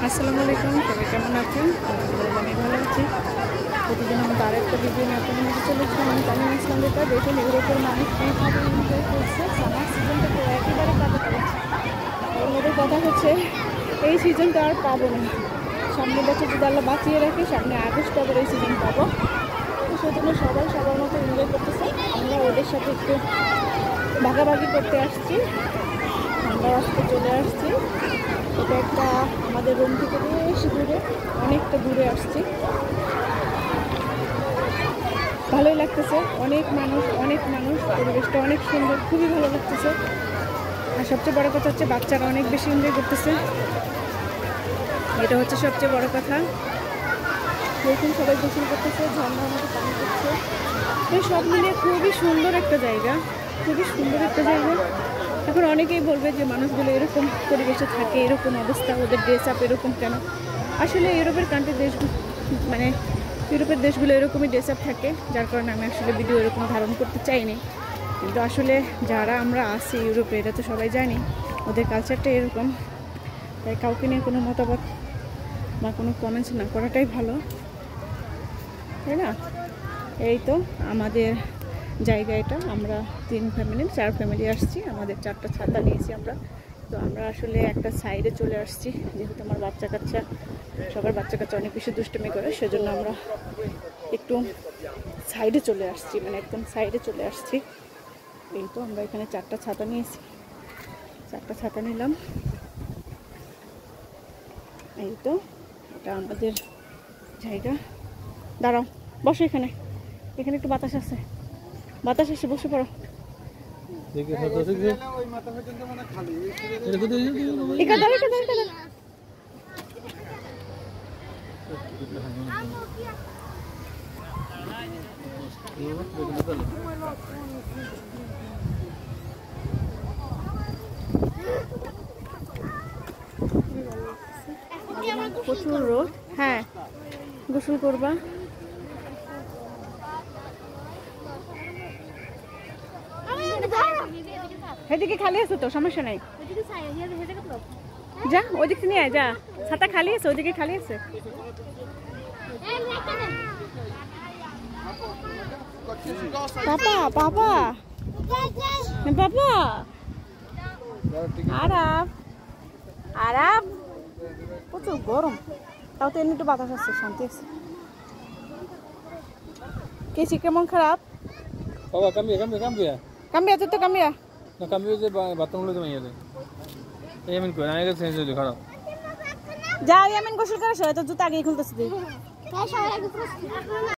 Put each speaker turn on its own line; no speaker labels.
আসসালামু আলাইকুম, সবাই কেমন আছেন? আমি ভালো আছি। প্রতিদিন আমাদের আরেকটা ভিডিও নিয়ে আপনাদের মধ্যে চলেছি। আমি তামিম ইসলাম বেটা। দেখুন ইউরোপের মানুষ কীভাবে এনজয় করছে। সামার সিজনটা তো একেবারে কাটে পড়েছে। ওর মধ্যে কথা হচ্ছে এই সিজনটা আর পাবো না। সামনে বছর যদি আল্লাহ বাঁচিয়ে রাখে, সামনে আগস্ট আবার এই সিজন পাবো। তো সেজন্য সবাই সবার মতো এনজয় করতেছে। আমরা ওদের সাথে একটু ভাগাভাগি করতে আসছি। আমরা আজকে চলে আসছি। এটা একটা আমাদের রুম থেকে বেশ দূরে, অনেকটা দূরে আসছি। ভালোই লাগতেছে, অনেক মানুষ, পরিবেশটা অনেক সুন্দর, খুবই ভালো লাগতেছে। আর সবচেয়ে বড় কথা হচ্ছে বাচ্চারা অনেক বেশি এনজয় করতেছে। এটা হচ্ছে সবচেয়ে বড় কথা। দেখুন সবাই গোসল করতেছে, ঝর্ণার মতো পানি পড়ছে। এই সব মিলিয়ে খুবই সুন্দর একটা জায়গা, খুবই সুন্দর একটা জায়গা। এখন অনেকেই বলবে যে মানুষগুলো এরকম পরিবেশে থাকে, এরকম অবস্থা, ওদের ড্রেস আপ এরকম কেন? আসলে ইউরোপের ইউরোপের দেশগুলো এরকমই ড্রেস আপ থাকে, যার কারণে আমি আসলে ভিডিও এরকম ধারণ করতে চাইনি। কিন্তু আসলে যারা আমরা আছি ইউরোপে, এটা তো সবাই জানি ওদের কালচারটা এরকম। তাই কাউকে নিয়ে কোনো মতামত বা কোনো কমেন্টস না করাটাই ভালো, তাই না? এই তো আমাদের জায়গা এটা। আমরা 4 ফ্যামিলি আসছি। আমাদের 4টা ছাতা নিয়েছি আমরা। তো আমরা আসলে একটা সাইডে চলে আসছি, যেহেতু আমার সবার বাচ্চা কাচ্চা অনেক বেশি দুষ্টুমি করে, সেজন্য আমরা একটু সাইডে চলে আসছি, মানে একদম সাইডে চলে আসছি। এই তো আমরা এখানে 4টা ছাতা নিয়েছি, 4টা ছাতা নিলাম। এই তো এটা আমাদের জায়গা। দাঁড়াও, বসো এখানে, এখানে একটু বাতাস আছে, বসে পড়ো। প্রচুর রোদ। হ্যাঁ, গোসল করবা? এদিকে খালি আছে তো, সমস্যা নাই। যা ওইদিক নিয়ে আয়, যা। ছাতা খালি আছে, ওইদিকে খালি আছে। পাপা আরাম। প্রচুর গরম, তাও তো এমনি একটু বাতাস আছে, শান্তি আছে। কেসি কেমন খারাপ? কাম্বিয়া তো কাম্বিয়া
না, কাম্বিয়া যে বাথরুম হলো তুমি ইয়াতে এমন কই না, আগে চেঞ্জ হলো খারাপ।
যা ইয়ামিন গোসল করে, তো জুতা আগে খুলতেছিস তুই।